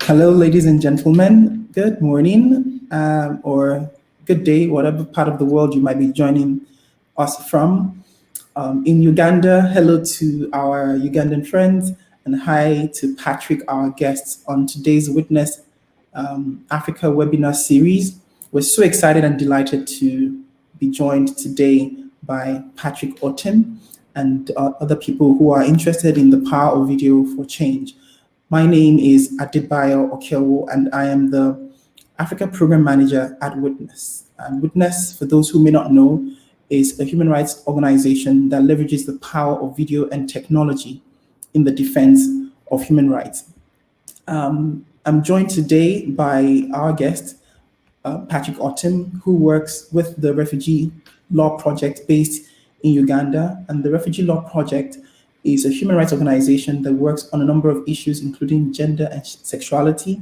Hello, ladies and gentlemen. Good morning or good day, whatever part of the world you might be joining us from. In Uganda, hello to our Ugandan friends, and hi to Patrick, our guest on today's Witness Africa webinar series. We're so excited and delighted to be joined today by Patrick Otim and other people who are interested in the power of video for change. My name is Adebayo Okeowo, and I am the Africa Program Manager at Witness. And Witness, for those who may not know, is a human rights organization that leverages the power of video and technology in the defense of human rights. I'm joined today by our guest, Patrick Otim, who works with the Refugee Law Project based in Uganda. And the Refugee Law Project is a human rights organization that works on a number of issues, including gender and sexuality,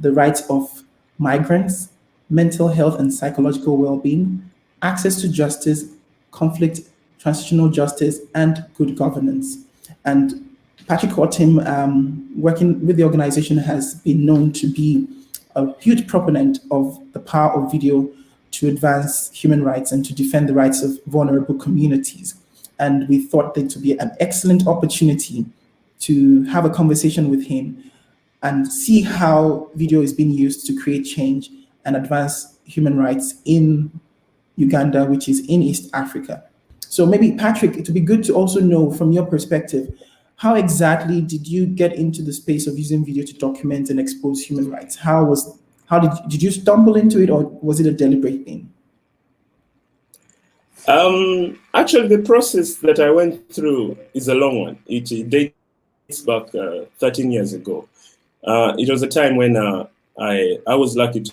the rights of migrants, mental health and psychological well-being, access to justice, conflict, transitional justice, and good governance. And Patrick Otim, working with the organization, has been known to be a huge proponent of the power of video to advance human rights and to defend the rights of vulnerable communities. And we thought that to be an excellent opportunity to have a conversation with him and see how video is being used to create change and advance human rights in Uganda, which is in East Africa. So maybe, Patrick, it would be good to also know from your perspective, how exactly did you get into the space of using video to document and expose human rights? Did you stumble into it, or was it a deliberate thing? Actually, the process that I went through is a long one. It dates back 13 years ago. It was a time when I was lucky to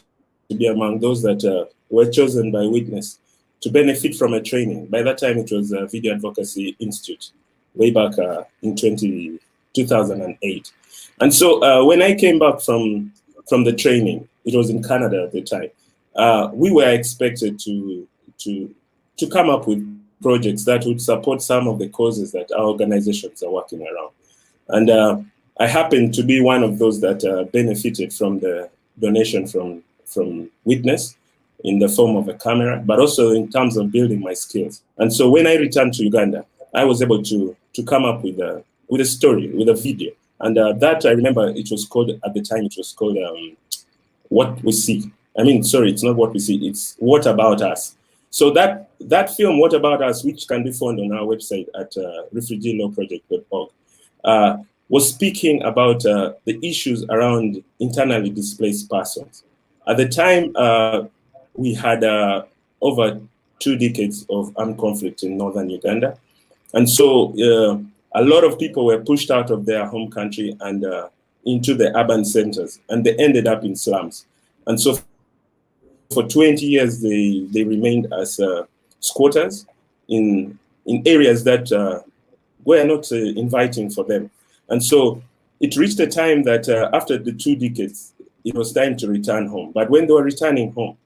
be among those that were chosen by Witness to benefit from a training. By that time, it was a Video Advocacy Institute, way back in 2008. And so when I came back from the training, it was in Canada at the time, we were expected to come up with projects that would support some of the causes that our organizations are working around. And I happened to be one of those that benefited from the donation from Witness in the form of a camera, but also in terms of building my skills. And so when I returned to Uganda, I was able to come up with a story, with a video. And that, I remember, it was called, at the time, it was called What We See. I mean, sorry, it's not What We See, it's What About Us. So that film, What About Us, which can be found on our website at refugeelawproject.org, was speaking about the issues around internally displaced persons. At the time, we had over 2 decades of armed conflict in northern Uganda. And so a lot of people were pushed out of their home country and into the urban centers, and they ended up in slums. And so for 20 years, they remained as squatters in areas that were not inviting for them. And so it reached a time that after the 2 decades, it was time to return home. But when they were returning home,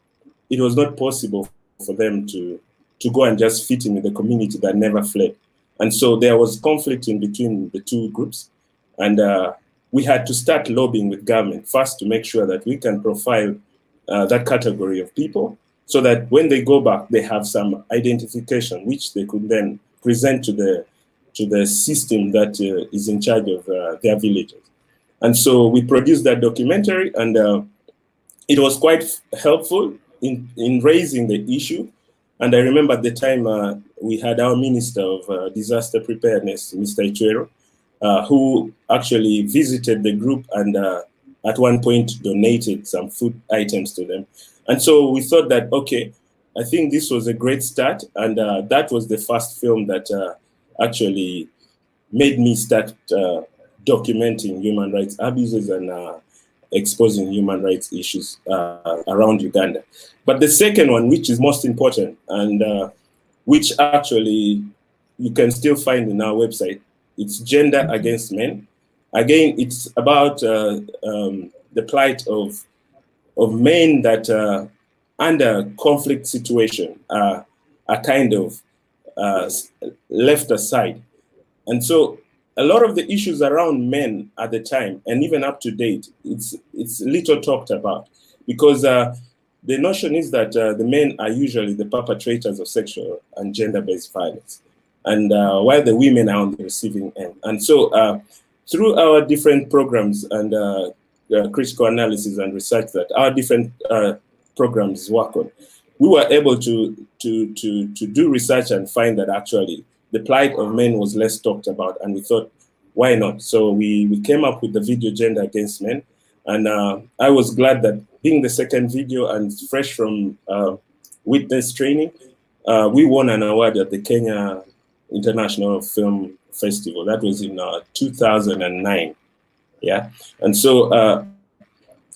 it was not possible for them to go and just fit in with the community that never fled. And so there was conflict in between the 2 groups. And we had to start lobbying with government first to make sure that we can profile that category of people so that when they go back, they have some identification, which they could then present to the system that is in charge of their villages. And so we produced that documentary, and it was quite helpful in raising the issue. And I remember at the time we had our Minister of Disaster Preparedness, Mr. Ichwero, who actually visited the group and at one point donated some food items to them. And so we thought that, okay, I think this was a great start. And that was the first film that actually made me start documenting human rights abuses and exposing human rights issues around Uganda. But the second one, which is most important, and which actually you can still find in our website, it's Gender Against Men. Again, it's about the plight of men that under conflict situation are kind of left aside. And so a lot of the issues around men at the time, and even up to date, it's little talked about, because the notion is that the men are usually the perpetrators of sexual and gender-based violence, and while the women are on the receiving end. And so through our different programs and critical analysis and research that our different programs work on, we were able to do research and find that actually the plight of men was less talked about, and we thought, why not? So we came up with the video Gender Against Men, and I was glad that being the second video and fresh from witness training, we won an award at the Kenya International Film Festival. That was in 2009, yeah? And so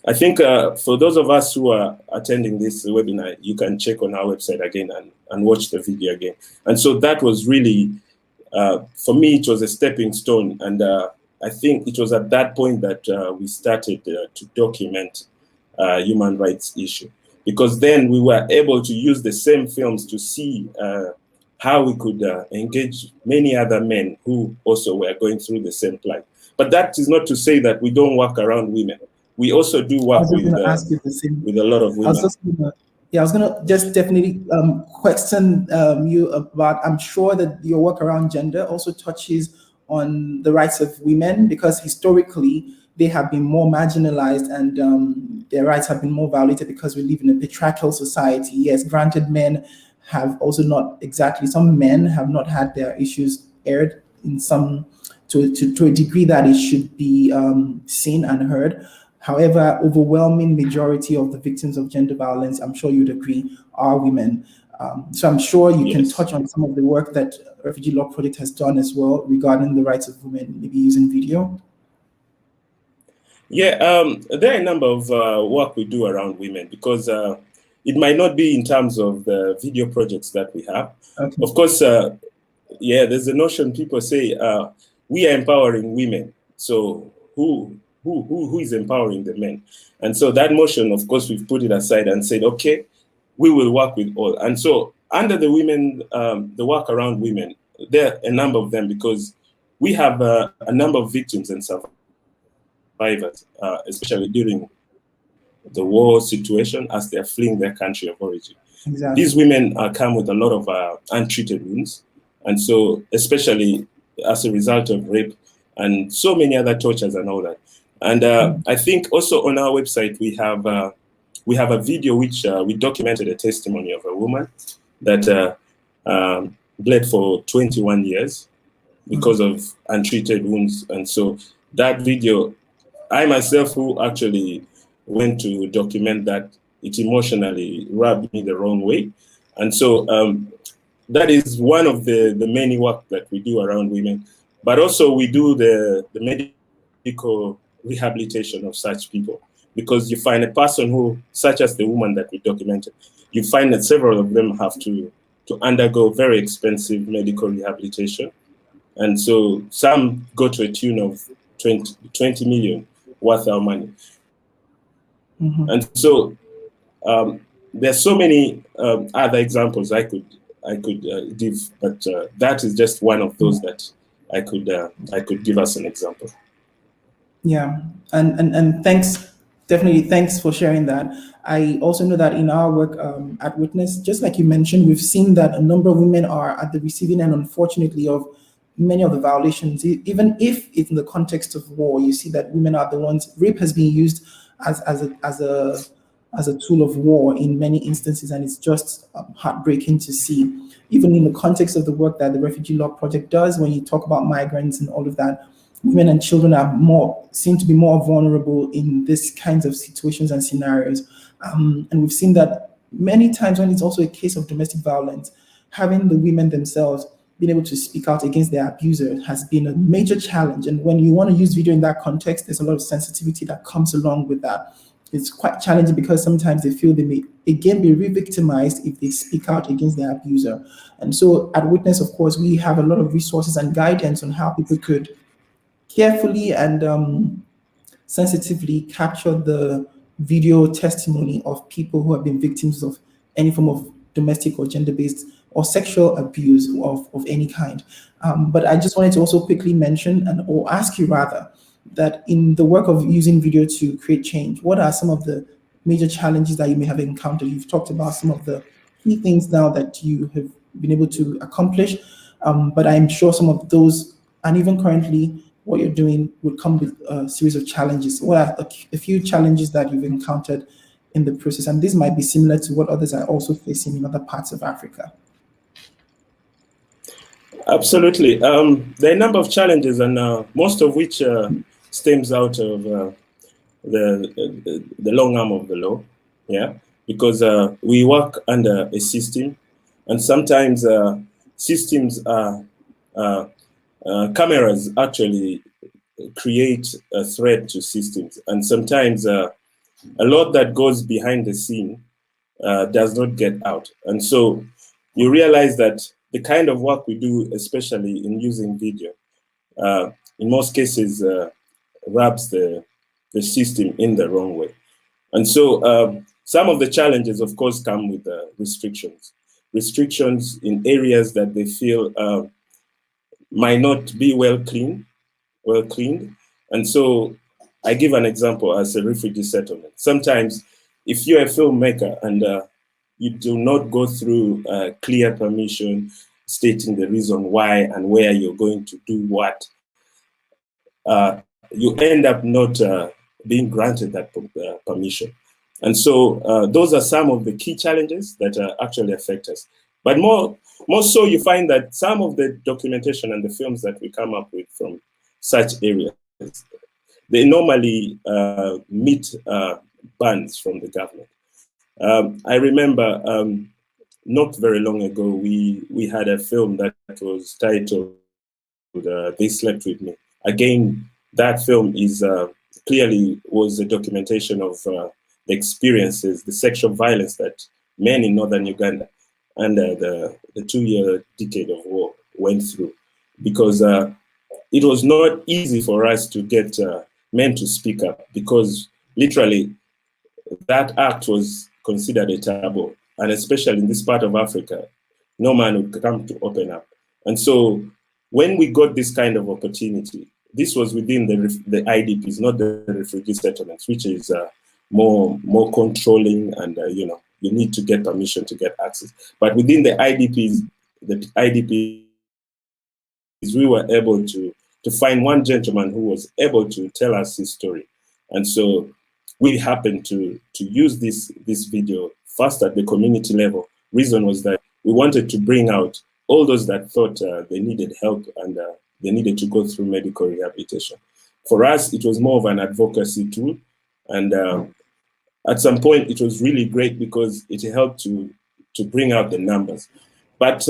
I think for those of us who are attending this webinar, you can check on our website again and watch the video again. And so that was really, for me, it was a stepping stone. And I think it was at that point that we started to document human rights issue. Because then we were able to use the same films to see how we could engage many other men who also were going through the same plight. But that is not to say that we don't work around women. We also do work with a lot of women. I was going to just definitely question you about, I'm sure that your work around gender also touches on the rights of women, because historically they have been more marginalized, and their rights have been more violated because we live in a patriarchal society. Yes, granted, men have also not exactly, some men have not had their issues aired in some, to a degree that it should be seen and heard. However, overwhelming majority of the victims of gender violence, I'm sure you'd agree, are women. So I'm sure you can touch on some of the work that Refugee Law Project has done as well regarding the rights of women, maybe using video. Yeah, there are a number of work we do around women, because it might not be in terms of the video projects that we have. Okay. Of course, yeah, there's a notion people say, we are empowering women. So who is empowering the men? And so that motion, of course, we've put it aside and said, okay, we will work with all. And so under the women, the work around women, there are a number of them, because we have a number of victims and survivors, especially during the war situation as they're fleeing their country of origin. Exactly. These women come with a lot of untreated wounds. And so especially as a result of rape and so many other tortures and all that. And I think also on our website, we have a video which we documented a testimony of a woman that bled for 21 years because of untreated wounds. And so that video, I myself, who actually went to document that, it emotionally rubbed me the wrong way. And so that is one of the many work that we do around women. But also we do the medical rehabilitation of such people, because you find a person who, such as the woman that we documented, you find that several of them have to undergo very expensive medical rehabilitation. And so some go to a tune of 20 million worth of money. Mm-hmm. And so there's so many other examples I could give, but that is just one of those that I could give us an example. Yeah, and thanks, definitely thanks for sharing that. I also know that in our work at Witness, just like you mentioned, we've seen that a number of women are at the receiving end, unfortunately, of many of the violations. Even if it's in the context of war, you see that women are the ones. Rape has been used as a tool of war in many instances, and it's just heartbreaking to see. Even in the context of the work that the Refugee Law Project does, when you talk about migrants and all of that, women and children seem to be more vulnerable in these kinds of situations and scenarios. And we've seen that many times when it's also a case of domestic violence, having the women themselves being able to speak out against their abuser has been a major challenge. And when you want to use video in that context, there's a lot of sensitivity that comes along with that. It's quite challenging because sometimes they feel they may again be re-victimized if they speak out against their abuser. And so at Witness, of course, we have a lot of resources and guidance on how people could carefully and sensitively capture the video testimony of people who have been victims of any form of domestic or gender-based or sexual abuse of any kind. But I just wanted to also quickly mention or ask you rather, that in the work of using video to create change, what are some of the major challenges that you may have encountered? You've talked about some of the key things now that you have been able to accomplish, but I'm sure some of those, and even currently, what you're doing would come with a series of challenges. What are a few challenges that you've encountered in the process? And this might be similar to what others are also facing in other parts of Africa. Absolutely. There are a number of challenges, and most of which stems out of the long arm of the law, yeah, because we work under a system, and sometimes systems are cameras actually create a threat to systems, and sometimes a lot that goes behind the scene does not get out, and so you realize that the kind of work we do, especially in using video, in most cases rubs the system in the wrong way. And so some of the challenges, of course, come with restrictions. Restrictions in areas that they feel might not be well cleaned. And so I give an example as a refugee settlement. Sometimes if you're a filmmaker and you do not go through clear permission stating the reason why and where you're going to do what, you end up not being granted that permission. And so those are some of the key challenges that actually affect us. But more so, you find that some of the documentation and the films that we come up with from such areas, they normally meet bans from the government. I remember not very long ago, we had a film that was titled They Slept With Me. Again, that film is clearly was a documentation of the experiences, the sexual violence that men in northern Uganda under the 2-year decade of war went through, because it was not easy for us to get men to speak up, because literally that act was considered a taboo, and especially in this part of Africa, no man would come to open up. And so when we got this kind of opportunity, this was within the IDPs, not the refugee settlements, which is more controlling, and you need to get permission to get access. But within the IDPs, we were able to find one gentleman who was able to tell us his story. And so we happened to use this video first at the community level. Reason was that we wanted to bring out all those that thought they needed help and they needed to go through medical rehabilitation. For us, it was more of an advocacy tool. And at some point, it was really great because it helped to bring out the numbers. But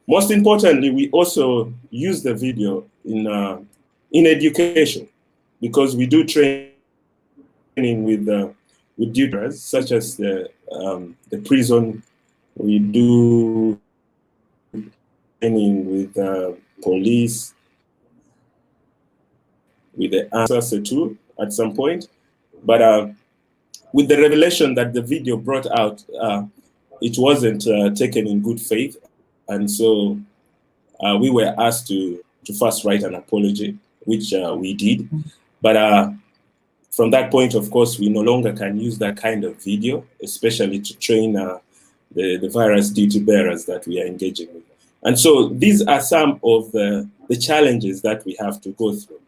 most importantly, we also use the video in education, because we do training with duties such as the prison. We do training with police, with the answer tool at some point. But with the revelation that the video brought out, it wasn't taken in good faith. And so we were asked to first write an apology, which we did. But from that point, of course, we no longer can use that kind of video, especially to train the various duty bearers that we are engaging with. And so these are some of the challenges that we have to go through.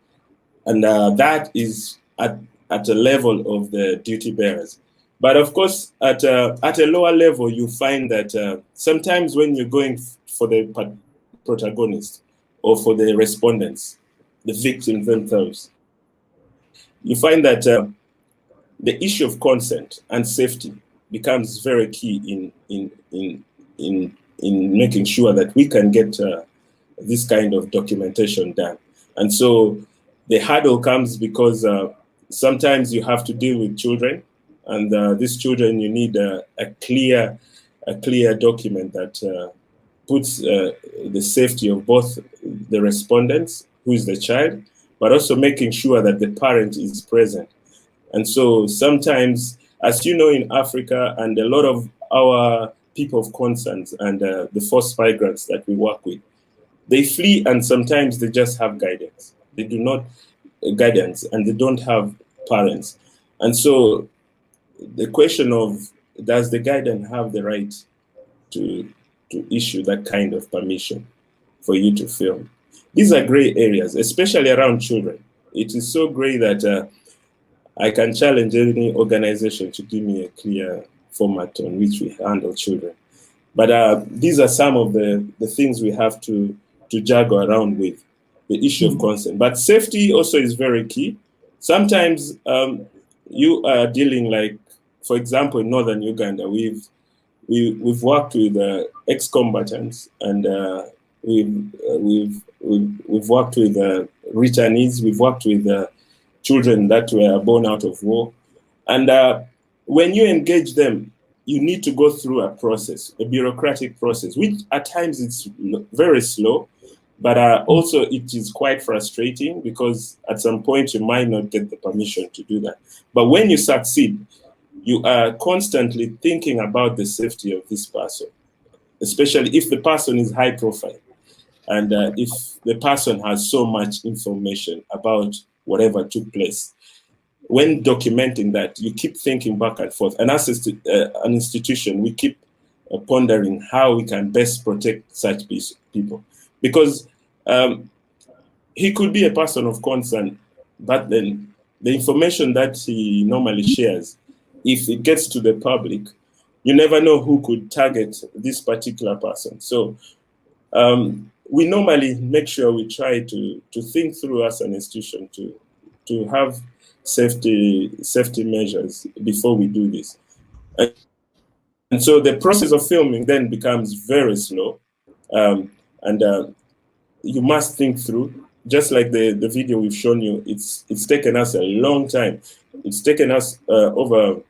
And that is at a level of the duty bearers. But of course, at a lower level, you find that sometimes when you're going for the protagonist or for the respondents, the victims themselves, you find that the issue of consent and safety becomes very key in making sure that we can get this kind of documentation done. And so the hurdle comes because sometimes you have to deal with children, and these children, you need a clear document that puts the safety of both the respondents, who is the child, but also making sure that the parent is present. And so sometimes, as you know, in Africa, and a lot of our people of consent and the forced migrants that we work with, they flee and sometimes they just have guidance. They do not guidance and they don't have parents. And so the question of, does the guardian have the right to issue that kind of permission for you to film? These are gray areas, especially around children. It is so gray that I can challenge any organization to give me a clear format on which we handle children. But these are some of the things we have to juggle around with the issue of consent. But safety also is very key. Sometimes you are dealing, like, for example, in northern Uganda, we've worked with ex-combatants, and we've worked with returnees. We've worked with children that were born out of war, and when you engage them, you need to go through a process, a bureaucratic process, which at times it's very slow, but also it is quite frustrating because at some point you might not get the permission to do that. But when you succeed, you are constantly thinking about the safety of this person, especially if the person is high profile and if the person has so much information about whatever took place. When documenting that, you keep thinking back and forth. And as an institution, we keep pondering how we can best protect such people. Because he could be a person of concern, but then the information that he normally shares, if it gets to the public, you never know who could target this particular person. So we normally make sure we try to think through as an institution to have safety measures before we do this. And so the process of filming then becomes very slow. And you must think through, just like the video we've shown you, it's taken us a long time. It's taken us over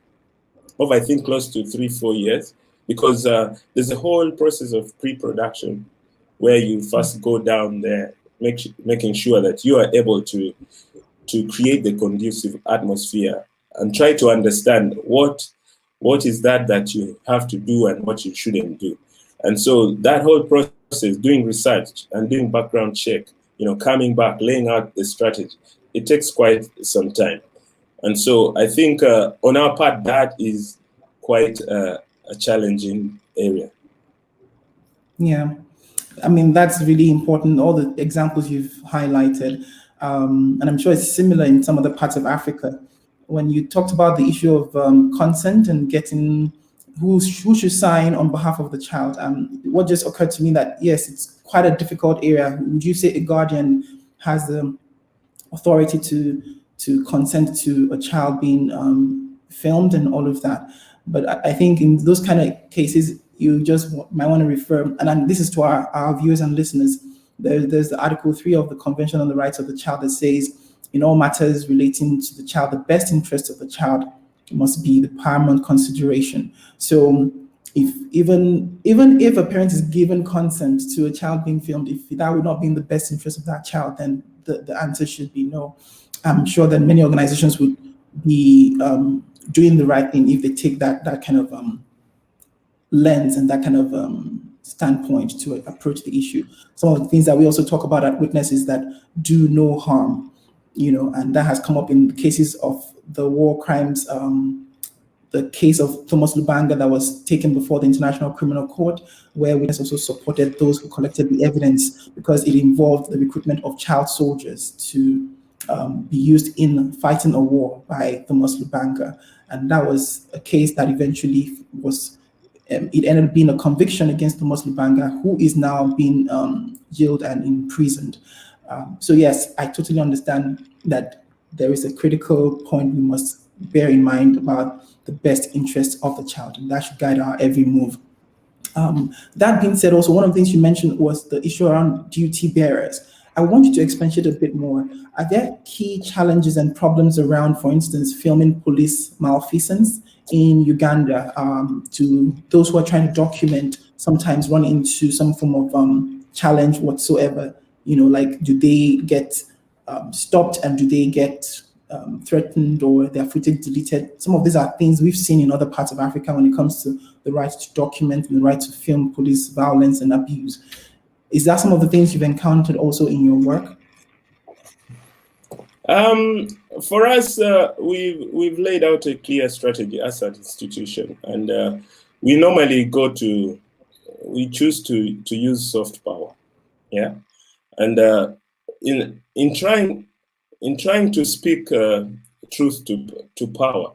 I think close to 3-4 years, because there's a whole process of pre-production where you first go down there, making sure that you are able to create the conducive atmosphere and try to understand what is that you have to do and what you shouldn't do. And so that whole process, doing research and doing background check, coming back, laying out the strategy, it takes quite some time. And so I think on our part, that is quite a challenging area. Yeah. I mean, that's really important, all the examples you've highlighted. And I'm sure it's similar in some other parts of Africa. When you talked about the issue of consent and getting who should sign on behalf of the child, what just occurred to me that, yes, it's quite a difficult area. Would you say a guardian has the authority to consent to a child being filmed and all of that? But I think in those kind of cases, you just might want to refer, and this is to our viewers and listeners, there's the Article 3 of the Convention on the Rights of the Child that says, in all matters relating to the child, the best interest of the child must be the paramount consideration. So even if a parent is given consent to a child being filmed, if that would not be in the best interest of that child, then the answer should be no. I'm sure that many organizations would be doing the right thing if they take that kind of lens and that kind of standpoint to approach the issue. Some of the things that we also talk about at Witness is that do no harm, and that has come up in cases of the war crimes, the case of Thomas Lubanga that was taken before the International Criminal Court, where Witness also supported those who collected the evidence because it involved the recruitment of child soldiers to be used in fighting a war by Thomas Lubanga. And that was a case that eventually was it ended up being a conviction against Thomas Lubanga, who is now being jailed and imprisoned. So yes, I totally understand that there is a critical point we must bear in mind about the best interest of the child, and that should guide our every move. That being said, also one of the things you mentioned was the issue around duty bearers. I want you to expatiate a bit more. Are there key challenges and problems around, for instance, filming police malfeasance in Uganda, to those who are trying to document, sometimes run into some form of challenge whatsoever? Like, do they get stopped and do they get threatened or their footage deleted. Some of these are things we've seen in other parts of Africa when it comes to the right to document and the right to film police violence and abuse. Is that some of the things you've encountered also in your work? For us, we've laid out a clear strategy as an institution, and we normally we choose to use soft power, yeah, and in trying to speak truth to power,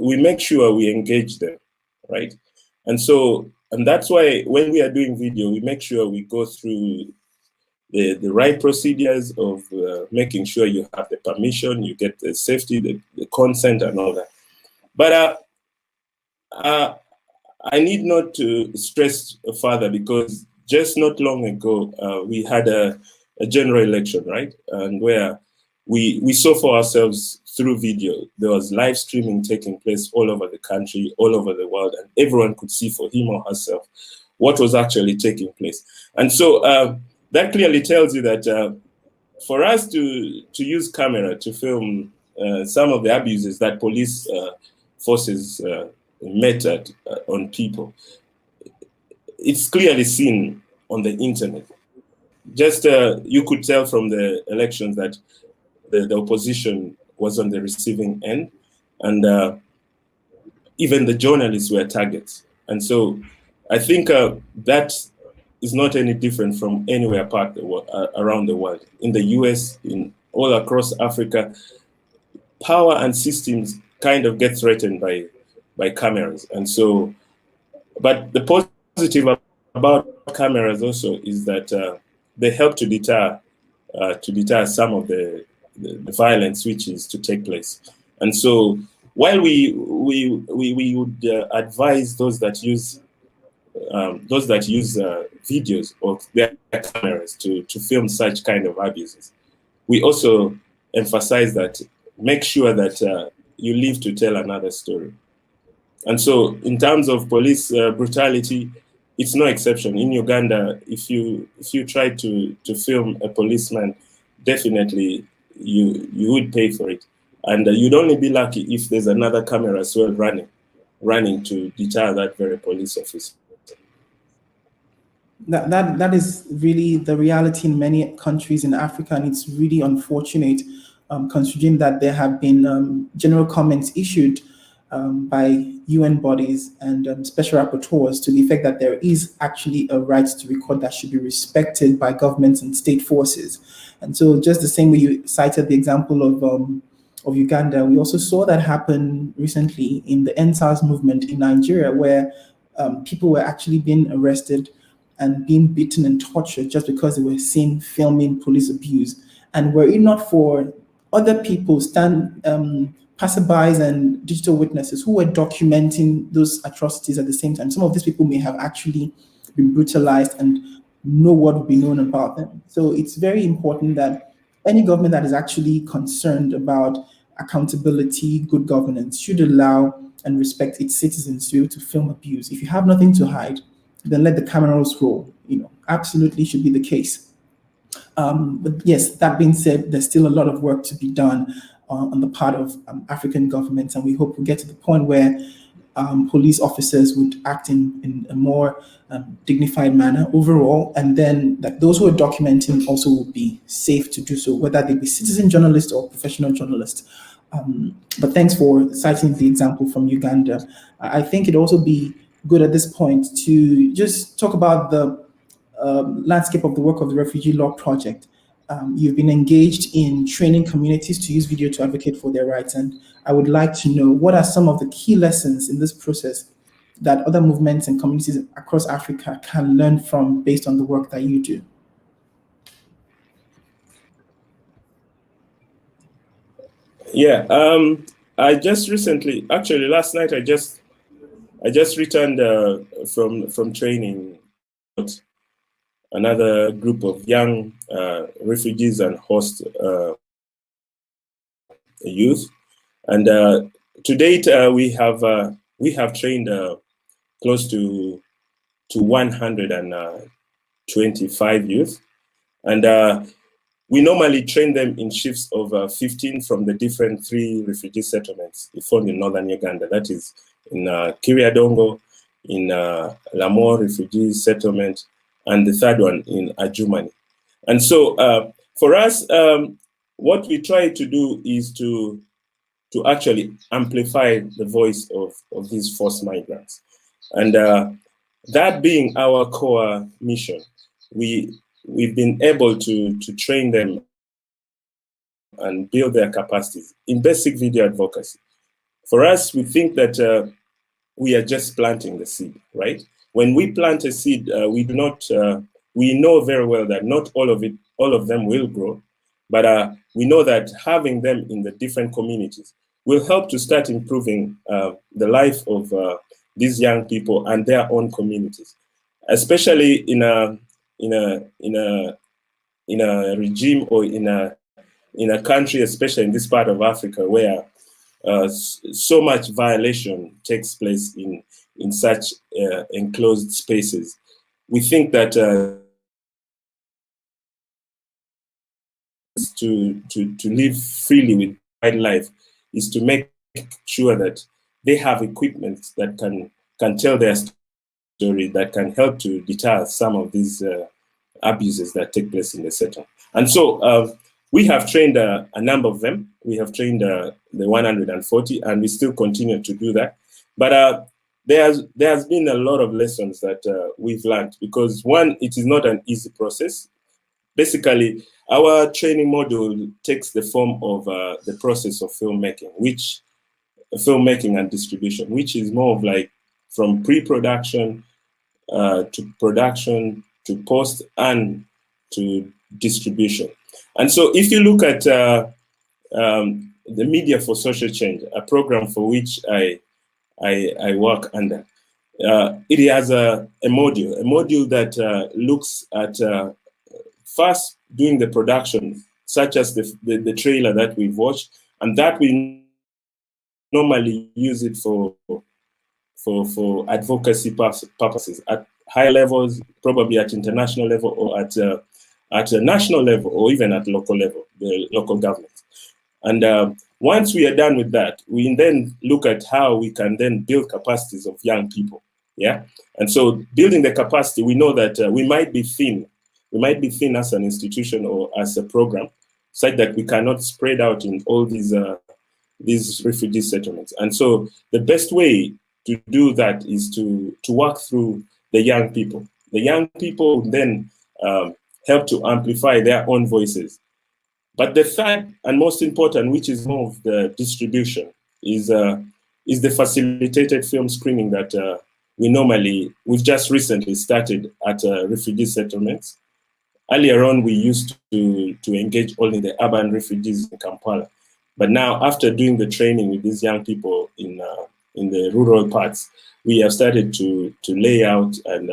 we make sure we engage them, right? And that's why when we are doing video, we make sure we go through the right procedures of making sure you have the permission, you get the safety, the consent, and all that. But I need not to stress further, because just not long ago we had a general election, right? And where we saw for ourselves through video. There was live streaming taking place all over the country, all over the world, and everyone could see for him or herself what was actually taking place. And so that clearly tells you that for us to use camera to film some of the abuses that police forces meted on people, it's clearly seen on the internet. Just you could tell from the elections that the opposition was on the receiving end, and even the journalists were targets. And so I think that is not any different from anywhere around the world. In the US, in all across Africa, power and systems kind of get threatened by cameras. And so, but the positive about cameras also is that they help to deter some of the violence which is to take place. And so, while we would advise those that use videos or their cameras to film such kind of abuses, we also emphasize that make sure that you live to tell another story. And so, in terms of police brutality, it's no exception. In Uganda, if you try to film a policeman, definitely you would pay for it, and you'd only be lucky if there's another camera as well running to deter that very police officer. That is really the reality in many countries in Africa, and it's really unfortunate, considering that there have been general comments issued by UN bodies and special rapporteurs to the effect that there is actually a right to record that should be respected by governments and state forces. And so, just the same way you cited the example of Uganda, we also saw that happen recently in the NSAS movement in Nigeria, where people were actually being arrested and being beaten and tortured just because they were seen filming police abuse. And were it not for other people, passerbys and digital witnesses who were documenting those atrocities at the same time, some of these people may have actually been brutalized and no word would be known about them. So it's very important that any government that is actually concerned about accountability, good governance, should allow and respect its citizens to be able to film abuse. If you have nothing to hide, then let the cameras roll. Absolutely should be the case. But yes, that being said, there's still a lot of work to be done on the part of African governments, and we hope we get to the point where police officers would act in a more dignified manner overall, and then that those who are documenting also would be safe to do so, whether they be citizen journalists or professional journalists. But thanks for citing the example from Uganda. I think it'd also be good at this point to just talk about the landscape of the work of the Refugee Law Project. You've been engaged in training communities to use video to advocate for their rights, and I would like to know what are some of the key lessons in this process that other movements and communities across Africa can learn from based on the work that you do. Yeah, I just recently, actually last night, I just returned from training another group of young refugees and host youth, and to date we have trained close to 125 youth, and we normally train them in shifts of 15 from the different 3 refugee settlements found in northern Uganda. That is in Kiriadongo, in Lamor refugee settlement, and the third one in Ajumani. And so for us, what we try to do is to actually amplify the voice of these forced migrants. And that being our core mission, we've been able to train them and build their capacities in basic video advocacy. For us, we think that we are just planting the seed, right? When we plant a seed, we do not, we know very well that not all of them will grow, but we know that having them in the different communities will help to start improving the life of these young people and their own communities, especially in a regime or in a country, especially in this part of Africa, where so much violation takes place in such enclosed spaces. We think that to live freely with wildlife is to make sure that they have equipment that can tell their story, that can help to deter some of these abuses that take place in the setting. And so we have trained a number of them. We have trained the 140, and we still continue to do that. But there has been a lot of lessons that we've learned, because one, it is not an easy process. Basically, our training module takes the form of the process of filmmaking and distribution, which is more of like from pre-production to production to post and to distribution. And so if you look at the Media for Social Change, a program for which I work under, it has a module that looks at first doing the production, such as the trailer that we've watched, and that we normally use it for advocacy purposes at higher levels, probably at international level, or at a national level, or even at local level, the local government. And once we are done with that, we then look at how we can then build capacities of young people. Yeah, and so building the capacity, we know that we might be thin. We might be thin as an institution or as a program, such that we cannot spread out in all these refugee settlements. And so the best way to do that is to work through the young people. The young people then help to amplify their own voices. But the third and most important, which is more of the distribution, is the facilitated film screening that we've just recently started at refugee settlements. Earlier on, we used to engage only the urban refugees in Kampala. But now, after doing the training with these young people in the rural parts, we have started to lay out and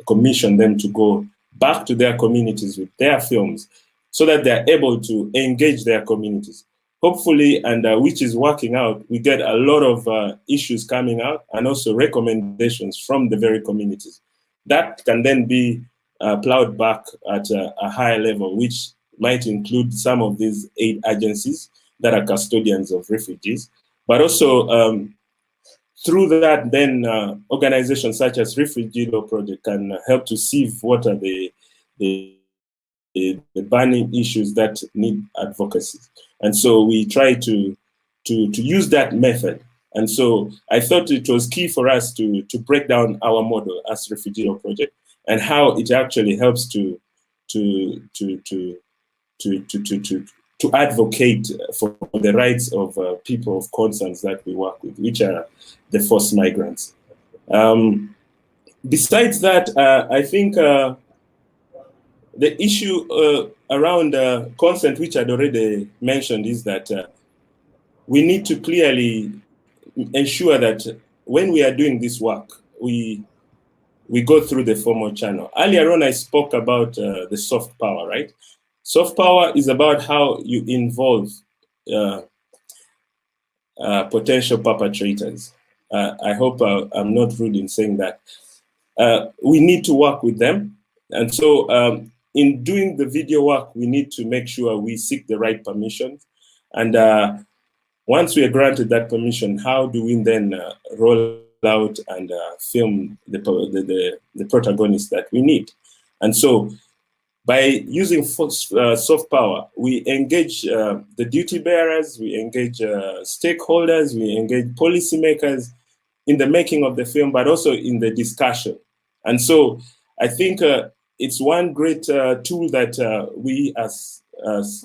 commission them to go back to their communities with their films, so that they're able to engage their communities. Hopefully, and which is working out, we get a lot of issues coming out, and also recommendations from the very communities. That can then be plowed back at a higher level, which might include some of these aid agencies that are custodians of refugees, but also through that, then organizations such as Refugee Law Project can help to sieve what are the burning issues that need advocacy. And so we try to use that method. And so I thought it was key for us to break down our model as Refugee Law Project, and how it actually helps to advocate for the rights of people of concerns that we work with, which are the forced migrants. Besides that, I think the issue around consent, which I'd already mentioned, is that we need to clearly ensure that when we are doing this work, we go through the formal channel. Earlier on, I spoke about the soft power, right? Soft power is about how you involve potential perpetrators. I hope I'm not rude in saying that. We need to work with them. And so in doing the video work, we need to make sure we seek the right permissions. And once we are granted that permission, how do we then roll out and film the protagonists that we need? And so by using soft power, we engage the duty bearers, we engage stakeholders, we engage policymakers in the making of the film, but also in the discussion. And so I think it's one great tool that we as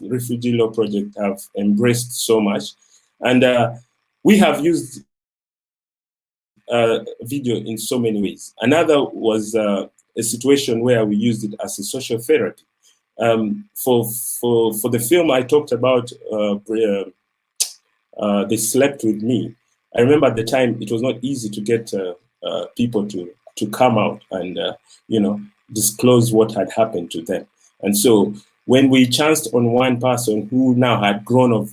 Refugee Law Project have embraced so much. And we have used video in so many ways. Another was a situation where we used it as a social therapy. For the film I talked about, They Slept With Me, I remember at the time it was not easy to get people to come out and disclose what had happened to them. And so when we chanced on one person who now had grown of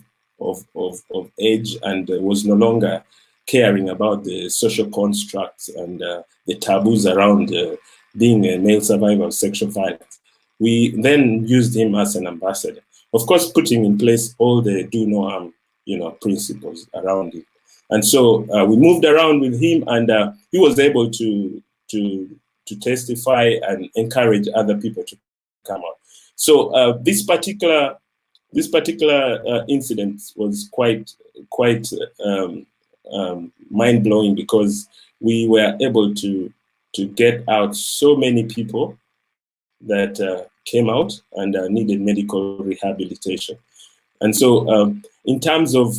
age and was no longer caring about the social constructs and the taboos around being a male survivor of sexual violence, we then used him as an ambassador. Of course, putting in place all the do no harm, principles around it. And so we moved around with him, and he was able to testify and encourage other people to come out. So this particular incident was quite mind blowing, because we were able to get out so many people that came out and needed medical rehabilitation. And so in terms of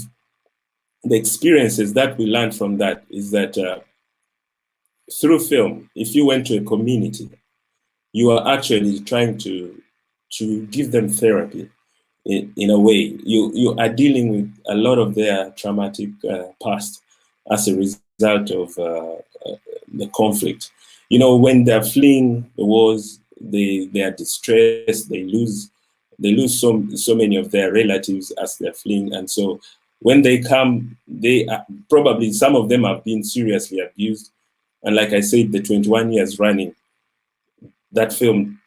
the experiences that we learned from that is that through film, if you went to a community, you are actually trying to give them therapy in a way. You are dealing with a lot of their traumatic past as a result of the conflict. When they're fleeing the wars, they are distressed, they lose so many of their relatives as they're fleeing. And so when they come, they are, probably some of them have been seriously abused. And like I said, the 21 years running, that film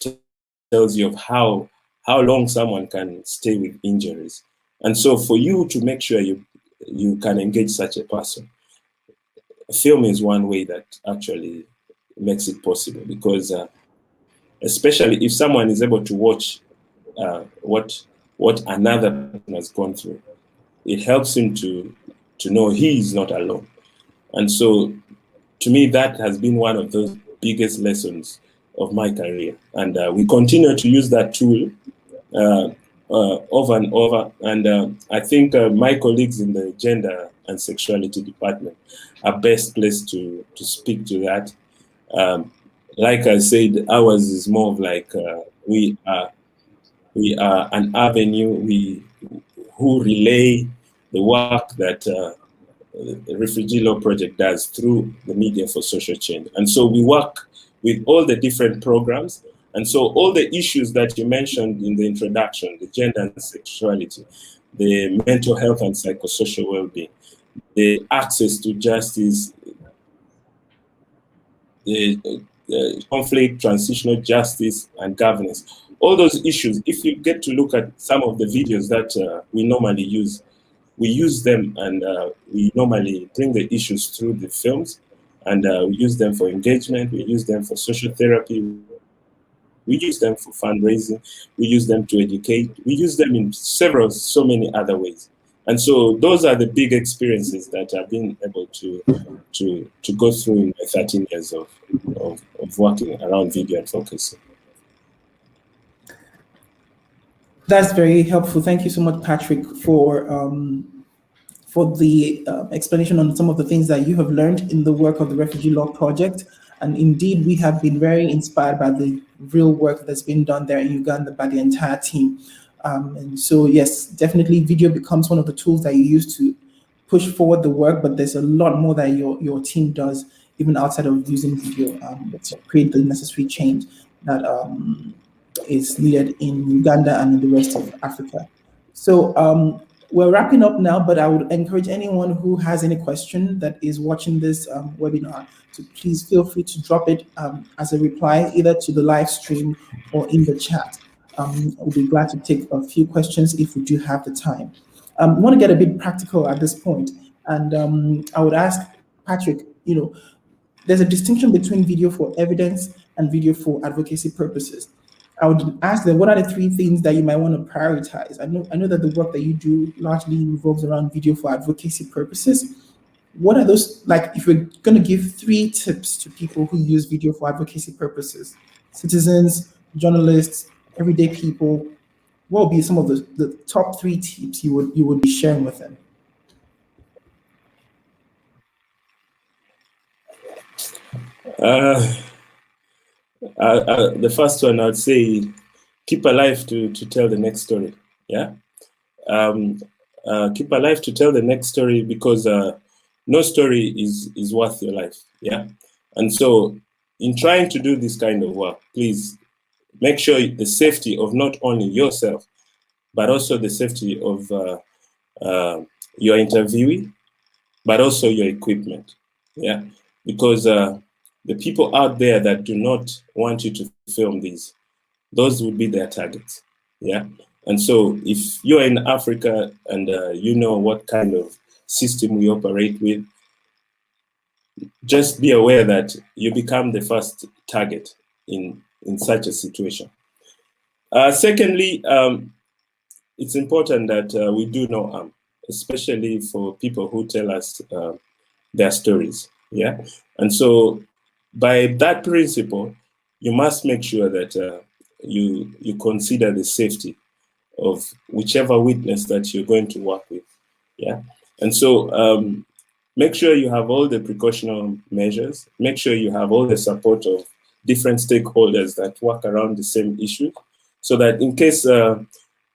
tells you of how long someone can stay with injuries. And so for you to make sure you can engage such a person, film is one way that actually makes it possible, because especially if someone is able to watch what another person has gone through, it helps him to know he is not alone. And so to me, that has been one of those biggest lessons of my career. And we continue to use that tool over and over. And I think my colleagues in the gender and sexuality department are best placed to speak to that. Like I said, ours is more of like we are an avenue who relay the work that the Refugee Law Project does through the Media for Social Change. And so we work with all the different programs. And so all the issues that you mentioned in the introduction, the gender and sexuality, the mental health and psychosocial well-being, the access to justice, the conflict, transitional justice, and governance, all those issues, if you get to look at some of the videos that we normally use, we use them, and we normally bring the issues through the films, and we use them for engagement, we use them for social therapy, we use them for fundraising, we use them to educate, we use them in so many other ways. And so those are the big experiences that I've been able to go through in my 13 years of working around video advocacy. That's very helpful. Thank you so much, Patrick, for the explanation on some of the things that you have learned in the work of the Refugee Law Project. And indeed, we have been very inspired by the real work that's been done there in Uganda by the entire team. And so, yes, definitely video becomes one of the tools that you use to push forward the work, but there's a lot more that your team does, even outside of using video, to create the necessary change that is needed in Uganda and in the rest of Africa. So we're wrapping up now, but I would encourage anyone who has any question that is watching this webinar to please feel free to drop it as a reply, either to the live stream or in the chat. We'll be glad to take a few questions if we do have the time. I want to get a bit practical at this point, and I would ask Patrick, there's a distinction between video for evidence and video for advocacy purposes. I would ask them, what are the three things that you might want to prioritize? I know that the work that you do largely revolves around video for advocacy purposes. What are those, like, if you're going to give 3 tips to people who use video for advocacy purposes, citizens, journalists, everyday people, what would be some of the top 3 tips you would be sharing with them? The first one, I'd say, keep alive to tell the next story. Yeah, keep alive to tell the next story, because no story is worth your life. Yeah, and so in trying to do this kind of work, please make sure the safety of not only yourself, but also the safety of your interviewee, but also your equipment. Yeah, because the people out there that do not want you to film these, those would be their targets. Yeah, and so if you're in Africa and you know what kind of system we operate with, just be aware that you become the first target in such a situation. Secondly, it's important that we do no harm, especially for people who tell us their stories. Yeah, and so by that principle, you must make sure that you consider the safety of whichever witness that you're going to work with. Yeah, and so make sure you have all the precautionary measures. Make sure you have all the support of different stakeholders that work around the same issue, so that in case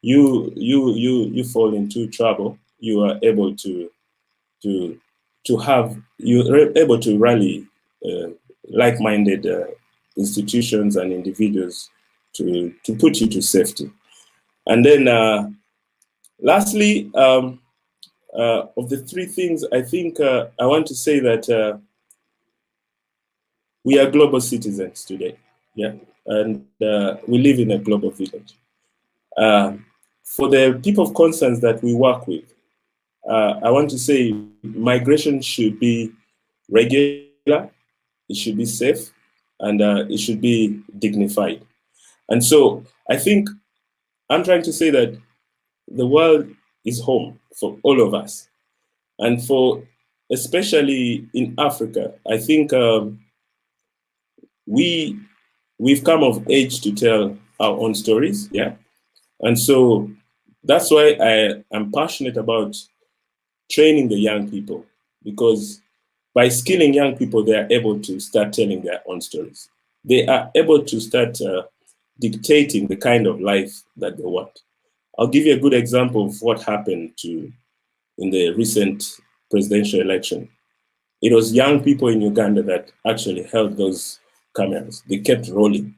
you fall into trouble, you are able you're able to rally like-minded institutions and individuals to put you to safety. And then lastly, of the 3 things, I think I want to say that we are global citizens today. Yeah, and we live in a global village. For the people of concerns that we work with, I want to say migration should be regular, it should be safe, and it should be dignified. And so I think I'm trying to say that the world is home for all of us. And for, especially in Africa, I think we've come of age to tell our own stories. Yeah. And so that's why I am passionate about training the young people, because by skilling young people, they are able to start telling their own stories. They are able to start dictating the kind of life that they want. I'll give you a good example of what happened in the recent presidential election. It was young people in Uganda that actually held those cameras. They kept rolling.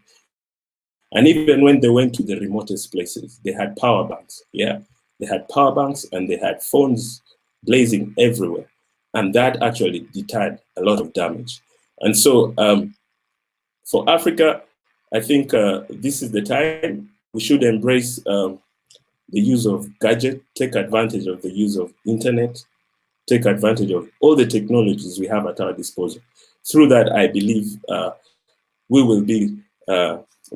And even when they went to the remotest places, they had power banks. Yeah, they had power banks and they had phones blazing everywhere. And that actually deterred a lot of damage. And so for Africa, I think this is the time we should embrace the use of gadget, take advantage of the use of internet, take advantage of all the technologies we have at our disposal. Through that, I believe we will be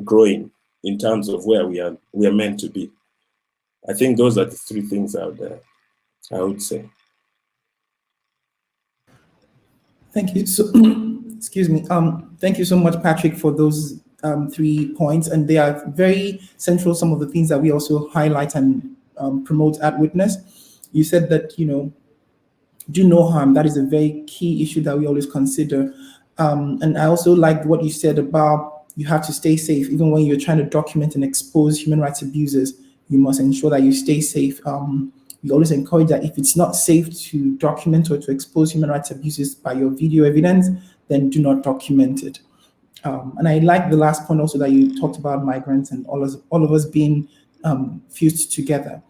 growing in terms of where we are meant to be. I think those are the 3 things I would say. Thank you. So, excuse me. Thank you so much, Patrick, for those 3 points, and they are very central. Some of the things that we also highlight and promote at Witness. You said that do no harm. That is a very key issue that we always consider. And I also like what you said about you have to stay safe, even when you're trying to document and expose human rights abuses. You must ensure that you stay safe. We always encourage that if it's not safe to document or to expose human rights abuses by your video evidence, then do not document it. And I like the last point also that you talked about migrants and all of us being fused together.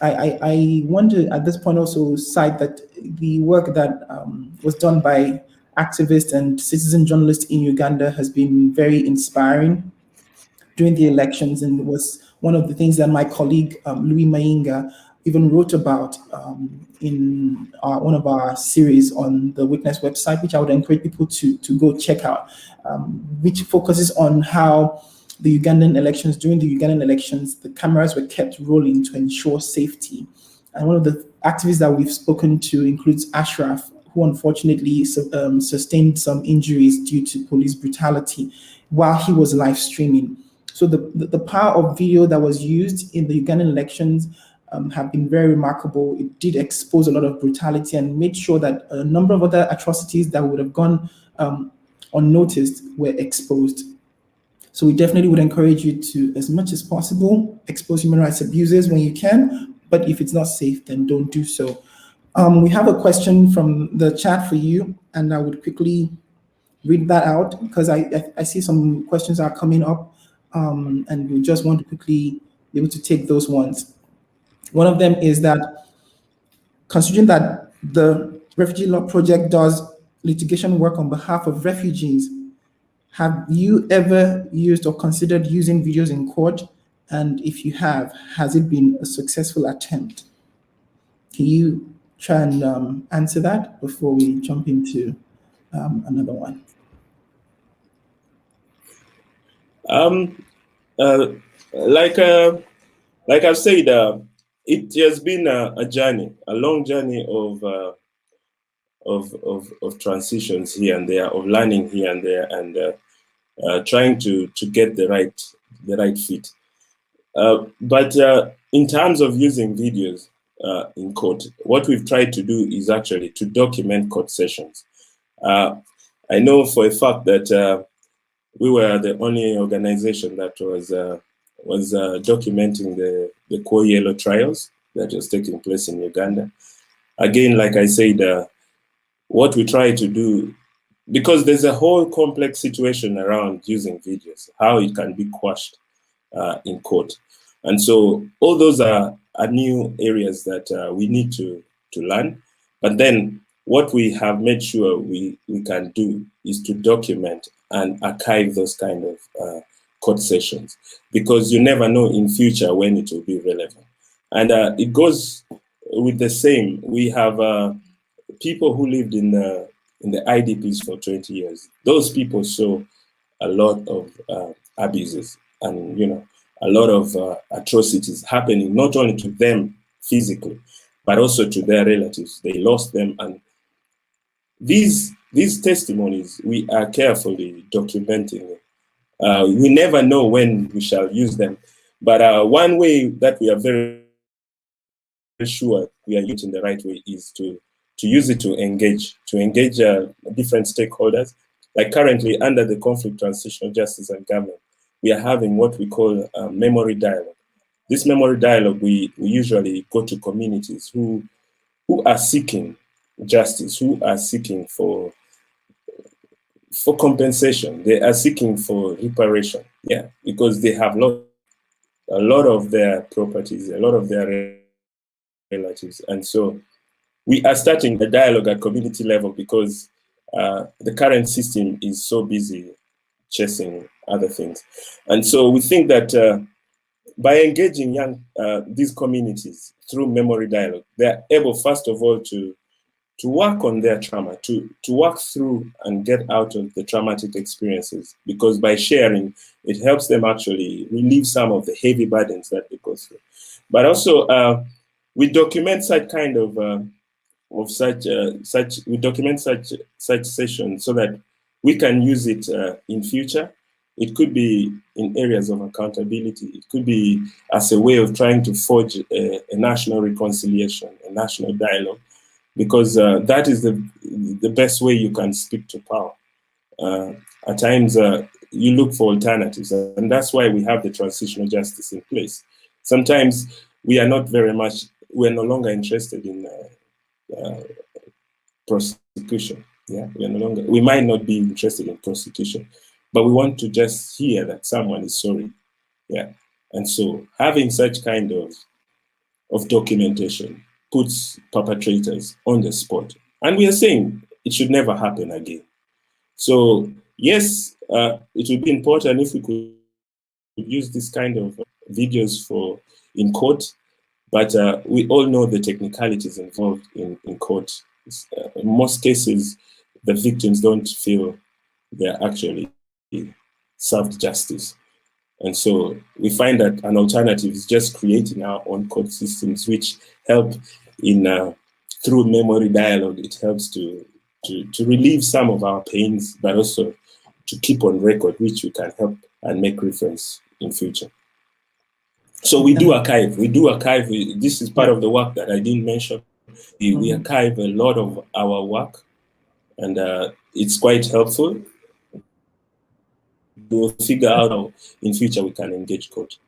I want to at this point also cite that the work that was done by activists and citizen journalists in Uganda has been very inspiring during the elections, and was one of the things that my colleague Louis Mainga even wrote about in one of our series on the Witness website, which I would encourage people to go check out, which focuses on how during the Ugandan elections, the cameras were kept rolling to ensure safety. And one of the activists that we've spoken to includes Ashraf, who unfortunately sustained some injuries due to police brutality while he was live streaming. So the power of video that was used in the Ugandan elections have been very remarkable. It did expose a lot of brutality and made sure that a number of other atrocities that would have gone unnoticed were exposed. So we definitely would encourage you to, as much as possible, expose human rights abuses when you can, but if it's not safe, then don't do so. We have a question from the chat for you, and I would quickly read that out because I see some questions are coming up, and we just want to quickly be able to take those ones. One of them is that, considering that the Refugee Law Project does litigation work on behalf of refugees, have you ever used or considered using videos in court? And if you have, has it been a successful attempt? Can you try and answer that before we jump into another one? Like I've said, it has been a journey, a long journey of transitions here and there, of learning here and there, and trying to get the right fit. But in terms of using videos in court, what we've tried to do is actually to document court sessions. I know for a fact that we were the only organization that was documenting the Okeowo trials that was taking place in Uganda. Again, like I said, what we try to do, because there's a whole complex situation around using videos, how it can be quashed in court. And so all those are new areas that we need to learn. But then what we have made sure we can do is to document and archive those kind of court sessions, because you never know in future when it will be relevant. And it goes with the same. We have people who lived in the IDPs for 20 years. Those people saw a lot of abuses and, a lot of atrocities happening, not only to them physically, but also to their relatives. They lost them. And these testimonies, we are carefully documenting. We never know when we shall use them. But one way that we are very sure we are using the right way is to use it to engage different stakeholders. Like currently under the Conflict, Transitional Justice and Government, we are having what we call memory dialogue. This memory dialogue, we usually go to communities who are seeking justice, who are seeking for compensation, they are seeking for reparation, because they have lost a lot of their properties, a lot of their relatives. And so we are starting a dialogue at community level because the current system is so busy chasing other things. And so we think that by engaging these communities through memory dialogue, they're able, first of all, to work on their trauma, to work through and get out of the traumatic experiences, because by sharing, it helps them actually relieve some of the heavy burdens that they go through. But also, we document such kind of we document such sessions so that we can use it in future. It could be in areas of accountability. It could be as a way of trying to forge a national reconciliation, a national dialogue, because that is the best way you can speak to power. At times, you look for alternatives, and that's why we have the transitional justice in place. Sometimes we are we're no longer interested in prosecution. We might not be interested in prosecution, but we want to just hear that someone is sorry. And so having such kind of documentation puts perpetrators on the spot. And we are saying it should never happen again. So yes, it would be important if we could use this kind of videos in court, but we all know the technicalities involved in court. In most cases, the victims don't feel they're actually served justice. And so we find that an alternative is just creating our own court systems, which help in through memory dialogue. It helps to relieve some of our pains, but also to keep on record, which we can help and make reference in future. So we do archive. This is part of the work that I didn't mention. We archive a lot of our work, and it's quite helpful. We'll figure out how in future we can engage court.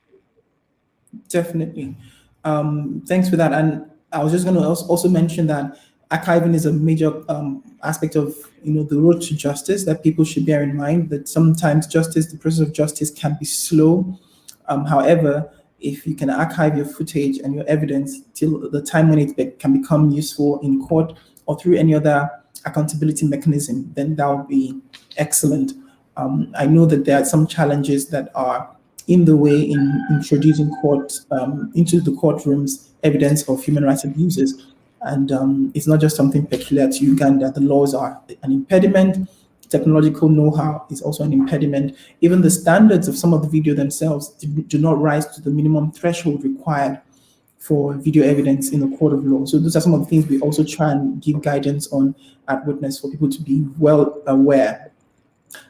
Definitely. Thanks for that. And I was just going to also mention that archiving is a major aspect of the road to justice that people should bear in mind. That sometimes the process of justice can be slow. However, if you can archive your footage and your evidence till the time when it can become useful in court or through any other accountability mechanism, then that would be excellent. I know that there are some challenges that are in the way in introducing into the courtrooms evidence of human rights abuses. And it's not just something peculiar to Uganda. The laws are an impediment. Technological know-how is also an impediment. Even the standards of some of the video themselves do not rise to the minimum threshold required for video evidence in the court of law. So those are some of the things we also try and give guidance on at Witness for people to be well aware.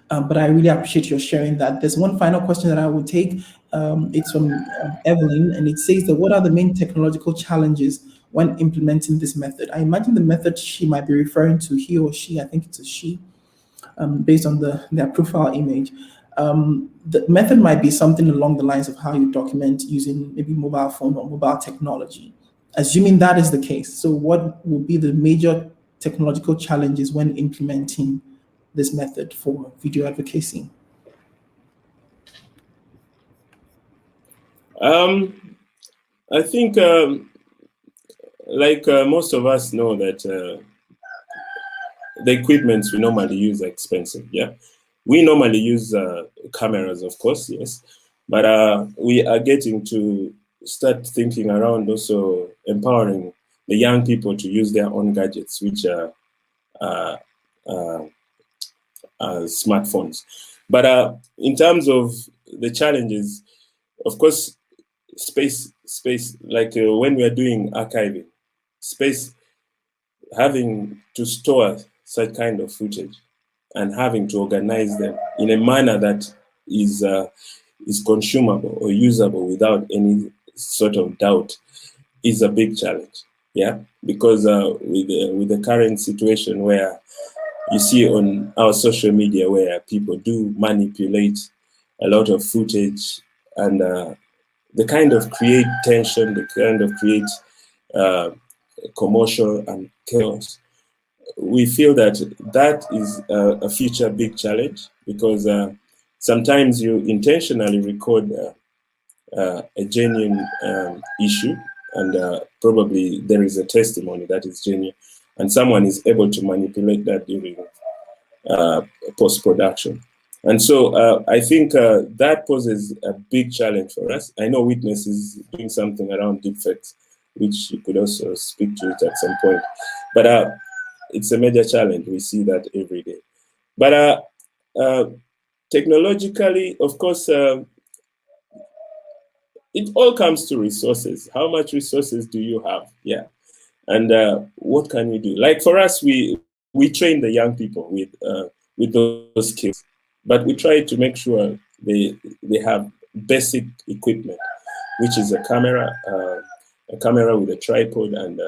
But I really appreciate your sharing that. There's one final question that I will take. It's from Evelyn, and it says that what are the main technological challenges when implementing this method? I imagine the method she might be referring to, he or she, I think it's a she, based on their profile image. The method might be something along the lines of how you document using maybe mobile phone or mobile technology. Assuming that is the case, so what will be the major technological challenges when implementing this method for video advocacy? I think, most of us know that the equipments we normally use are expensive. Yeah, we normally use cameras, of course, yes, but we are getting to start thinking around also empowering the young people to use their own gadgets, which are smartphones. But in terms of the challenges, of course, space, like when we are doing archiving, space, having to store such kind of footage and having to organize them in a manner that is consumable or usable without any sort of doubt is a big challenge. Yeah, because with the current situation where you see on our social media where people do manipulate a lot of footage and the kind of create tension, the kind of create commotion and chaos. We feel that is a future big challenge because sometimes you intentionally record a genuine issue and probably there is a testimony that is genuine and someone is able to manipulate that during post-production. And so I think that poses a big challenge for us. I know Witness is doing something around deepfakes, which you could also speak to it at some point. But it's a major challenge. We see that every day. But technologically, of course, it all comes to resources. How much resources do you have? Yeah. And what can we do? Like for us, we train the young people with those skills, but we try to make sure they have basic equipment, which is a camera with a tripod and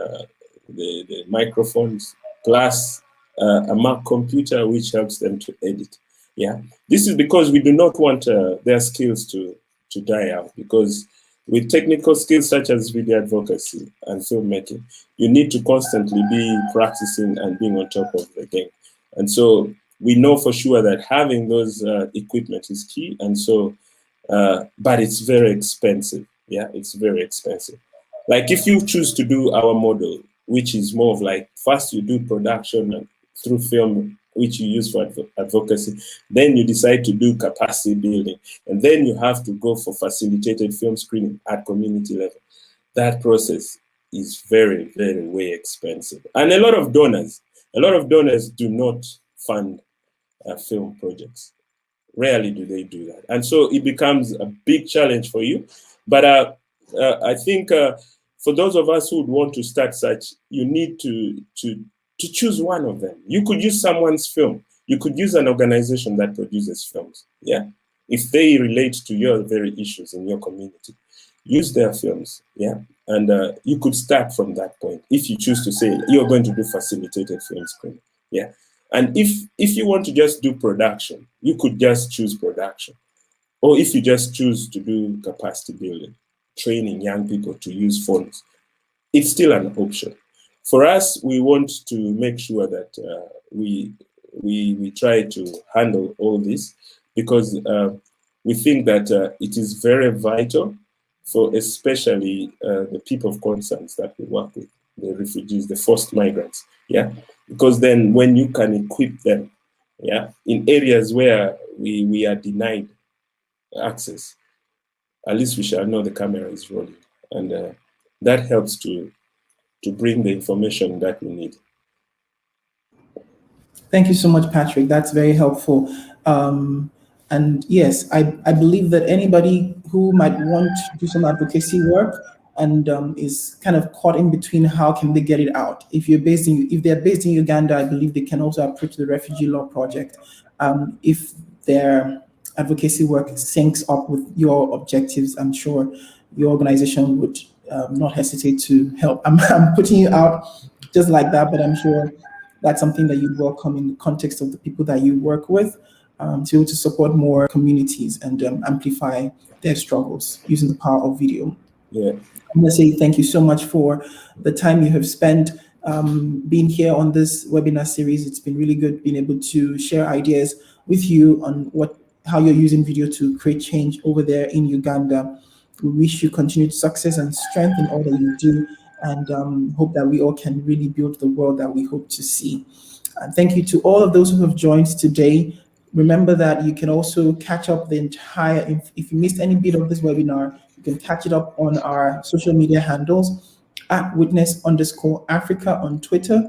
the microphones, plus a Mac computer, which helps them to edit. Yeah, this is because we do not want their skills to die out, because with technical skills such as video advocacy and filmmaking, you need to constantly be practicing and being on top of the game. And so we know for sure that having those equipment is key. And so, but it's very expensive. Yeah, it's very expensive. Like if you choose to do our model, which is more of like, first you do production through film which you use for advocacy. Then you decide to do capacity building. And then you have to go for facilitated film screening at community level. That process is very, very way expensive. And a lot of donors do not fund film projects. Rarely do they do that. And so it becomes a big challenge for you. But I think for those of us who would want to start such, you need to choose one of them. You could use someone's film. You could use an organization that produces films. Yeah, if they relate to your very issues in your community, use their films. Yeah, and you could start from that point if you choose to say you're going to do facilitated film screening. Yeah, and if you want to just do production, you could just choose production, or if you just choose to do capacity building, training young people to use phones, it's still an option. For us, we want to make sure that we try to handle all this, because we think that it is very vital for especially the people of concerns that we work with, the refugees, the forced migrants, yeah? Because then when you can equip them, yeah, in areas where we are denied access, at least we shall know the camera is rolling. And that helps to bring the information that we need. Thank you so much, Patrick. That's very helpful. And yes, I believe that anybody who might want to do some advocacy work and is kind of caught in between, how can they get it out? If they're based in Uganda, I believe they can also approach the Refugee Law Project. If their advocacy work syncs up with your objectives, I'm sure your organization would not hesitate to help. I'm putting you out just like that, but I'm sure that's something that you'd welcome in the context of the people that you work with, to be able to support more communities and amplify their struggles using the power of video. Yeah. I'm going to say thank you so much for the time you have spent being here on this webinar series. It's been really good being able to share ideas with you on how you're using video to create change over there in Uganda. We wish you continued success and strength in all that you do, and hope that we all can really build the world that we hope to see. Thank you to all of those who have joined today. Remember that you can also catch up the entire, if you missed any bit of this webinar, you can catch it up on our social media handles at Witness_Africa on Twitter,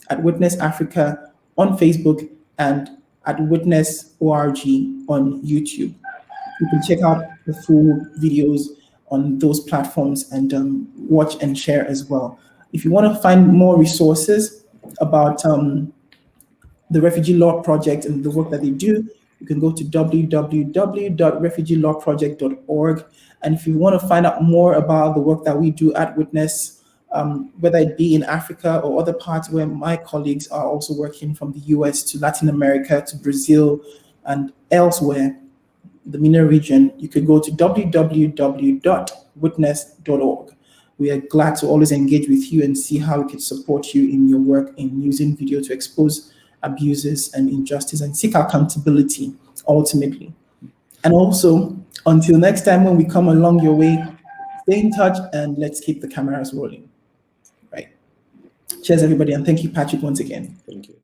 at Witness Africa on Facebook, and at Witness ORG on YouTube. You can check out the full videos on those platforms and watch and share as well. If you want to find more resources about the Refugee Law Project and the work that they do, you can go to www.refugeelawproject.org. And if you want to find out more about the work that we do at Witness, whether it be in Africa or other parts where my colleagues are also working, from the US to Latin America to Brazil and elsewhere, the MENA region, you could go to www.witness.org. We are glad to always engage with you and see how we can support you in your work in using video to expose abuses and injustice and seek accountability ultimately. And also, until next time when we come along your way, stay in touch and let's keep the cameras rolling. Right. Cheers, everybody, and thank you, Patrick, once again. Thank you.